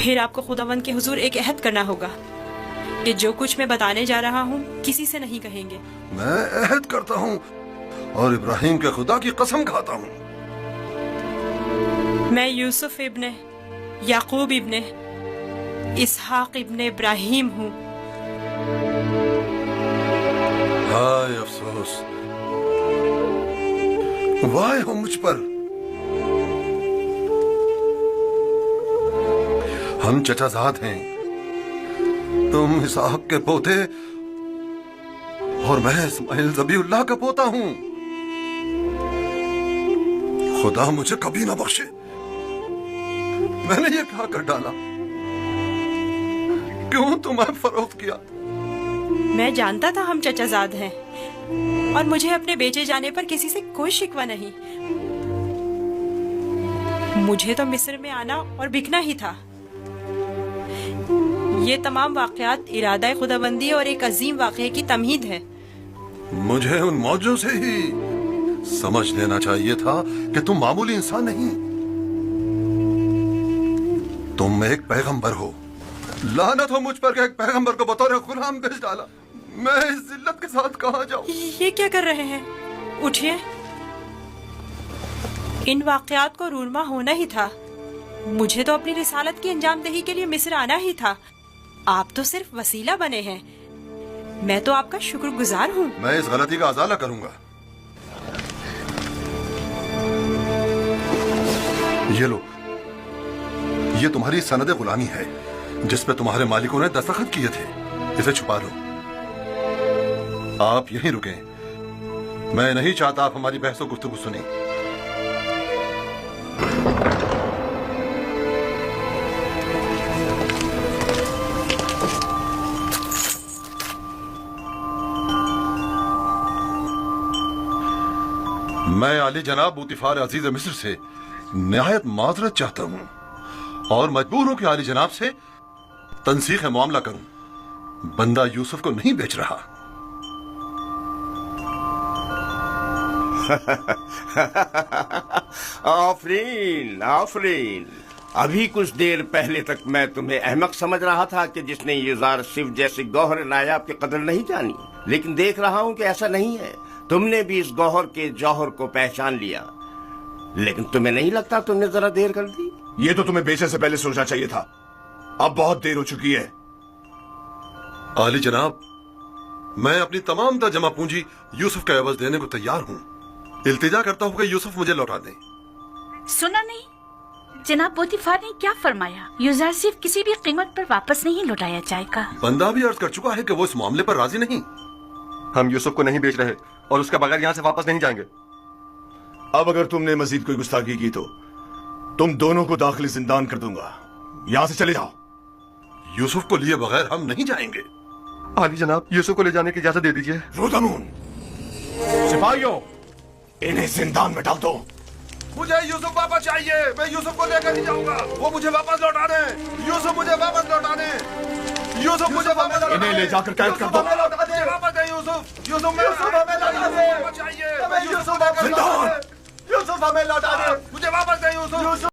پھر آپ کو خداوند کے حضور ایک عہد کرنا ہوگا کہ جو کچھ میں بتانے جا رہا ہوں کسی سے نہیں کہیں گے. میں عہد کرتا ہوں اور ابراہیم کے خدا کی قسم کھاتا ہوں. میں یوسف ابن یعقوب ابن اسحاق ابن ابراہیم ہوں. ہائے افسوس، وائے ہو مجھ پر. ہم چچا زاد ہیں، تم اسحاق کے پوتے اور میں اسماعیل ذبیح اللہ کا پوتا ہوں. خدا مجھے کبھی نہ بخشے، میں نے یہ کہا کر ڈالا. کیوں تمہیں فروخت کیا؟ میں جانتا تھا ہم چچا زاد ہیں اور مجھے اپنے بیچے جانے پر کسی سے کوئی شکوہ نہیں. مجھے تو مصر میں آنا اور بکنا ہی تھا. یہ تمام واقعات ارادہ خداوندی اور ایک عظیم واقعے کی تمہید ہے. مجھے ان موجوں سے ہی سمجھ لینا چاہیے تھا کہ تم معمولی انسان نہیں، تم ایک پیغمبر ہو. لعنت ہو مجھ پر کہ ایک پیغمبر کو بطور غلام بیچ ڈالا. میں اس ذلت کے ساتھ کہاں جاؤں؟ یہ کیا کر رہے ہیں؟ اٹھیے. ان واقعات کو رونما ہونا ہی تھا. مجھے تو اپنی رسالت کی انجام دہی کے لیے مصر آنا ہی تھا. آپ تو صرف وسیلہ بنے ہیں. میں تو آپ کا شکر گزار ہوں. میں اس غلطی کا ازالہ کروں گا. یہ لو، یہ تمہاری سند غلامی ہے جس پہ تمہارے مالکوں نے دستخط کیے تھے. اسے چھپا لو. آپ یہیں رکیں، میں نہیں چاہتا آپ ہماری بحث و گفتگو سنیں. میں عالی جناب بوتیفار عزیز مصر سے نہایت معذرت چاہتا ہوں اور مجبور ہوں کہ عالی جناب سے تنسیخ معاملہ کروں. بندہ یوسف کو نہیں بیچ رہا. آفرین آفرین. ابھی کچھ دیر پہلے تک میں تمہیں احمق سمجھ رہا تھا کہ جس نے یہ زار صرف جیسے گوہر نایاب کی قدر نہیں جانی، لیکن دیکھ رہا ہوں کہ ایسا نہیں ہے. تم نے بھی اس گوہر کے جوہر کو پہچان لیا، لیکن تمہیں نہیں لگتا تم نے ذرا دیر کر دی؟ یہ تو تمہیں بیچنے سے پہلے سوچنا چاہیے تھا. اب بہت دیر ہو چکی ہے. عالی جناب، میں اپنی تمام تر جمع پونجی یوسف کا عوض دینے کو تیار ہوں. التجا کرتا ہوں کہ یوسف مجھے لوٹا دیں. سنا نہیں جناب پوتیفار نے کیا فرمایا؟ یوزر صرف کسی بھی قیمت پر واپس نہیں لوٹایا جائے گا. بندہ بھی عرض کر چکا ہے کہ وہ اس معاملے پر راضی نہیں. ہم یوسف کو نہیں بیچ رہے اور اس کے بغیر یہاں سے واپس نہیں جائیں گے. اب اگر تم نے مزید کوئی گستاخی کی تو تم دونوں کو داخلی زندان کر دوں گا. یہاں سے چلے جاؤ. یوسف کو لیے بغیر ہم نہیں جائیں گے. عالی جناب، یوسف کو لے جانے کی اجازت دے دیجیے. رودامون، سپاہیوں، انہیں زندان میں ڈال دو. مجھے یوسف واپس چاہیے. میں یوسف کو لے کر ہی جاؤں گا. وہ مجھے واپس لوٹا دیں. یوسف مجھے واپس لوٹا دیں. یوسف مجھے واپس لوٹا دیں. انہیں لے جا کر قید کر دو. مجھے واپس دیں یوسف. یوسف ہمیں لوٹا دیں. چاہیے. یوسف واپس لوٹا دیں. یوسف ہمیں لوٹا دیں. مجھے واپس دیں یوسف.